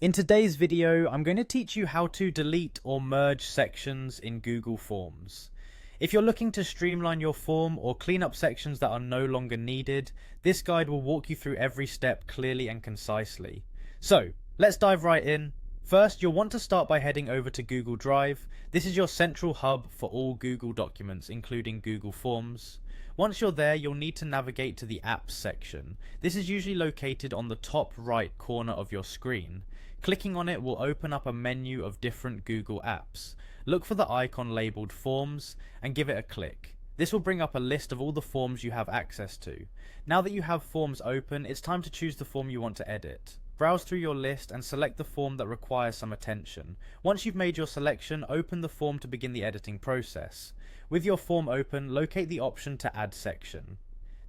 In today's video, I'm going to teach you how to delete or merge sections in Google Forms. If you're looking to streamline your form or clean up sections that are no longer needed, this guide will walk you through every step clearly and concisely. So, let's dive right in. First, you'll want to start by heading over to Google Drive. This is your central hub for all Google documents, including Google Forms. Once you're there, you'll need to navigate to the Apps section. This is usually located on the top right corner of your screen. Clicking on it will open up a menu of different Google apps. Look for the icon labeled Forms and give it a click. This will bring up a list of all the forms you have access to. Now that you have Forms open, it's time to choose the form you want to edit. Browse through your list and select the form that requires some attention. Once you've made your selection, open the form to begin the editing process. With your form open, locate the option to add section.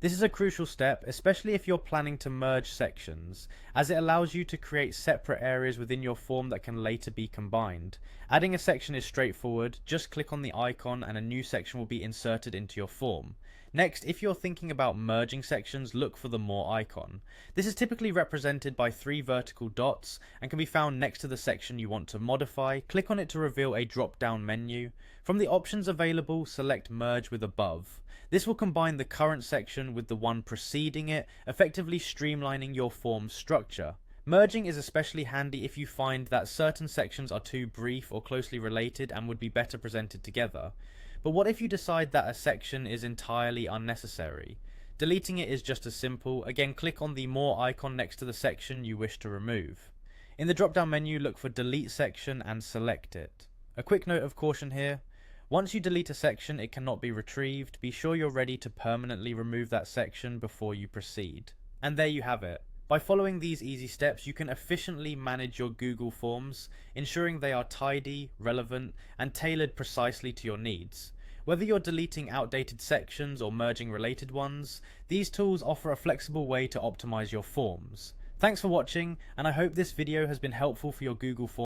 This is a crucial step, especially if you're planning to merge sections, as it allows you to create separate areas within your form that can later be combined. Adding a section is straightforward, just click on the icon and a new section will be inserted into your form. Next, if you're thinking about merging sections, look for the More icon. This is typically represented by 3 vertical dots and can be found next to the section you want to modify. Click on it to reveal a drop-down menu. From the options available, select Merge with Above. This will combine the current section with the one preceding it, effectively streamlining your form's structure. Merging is especially handy if you find that certain sections are too brief or closely related and would be better presented together. But what if you decide that a section is entirely unnecessary? Deleting it is just as simple. Again, click on the More icon next to the section you wish to remove. In the drop-down menu, look for Delete Section and select it. A quick note of caution here. Once you delete a section, it cannot be retrieved. Be sure you're ready to permanently remove that section before you proceed. And there you have it. By following these easy steps, you can efficiently manage your Google Forms, ensuring they are tidy, relevant, and tailored precisely to your needs. Whether you're deleting outdated sections or merging related ones, these tools offer a flexible way to optimize your forms. Thanks for watching, and I hope this video has been helpful for your Google Forms.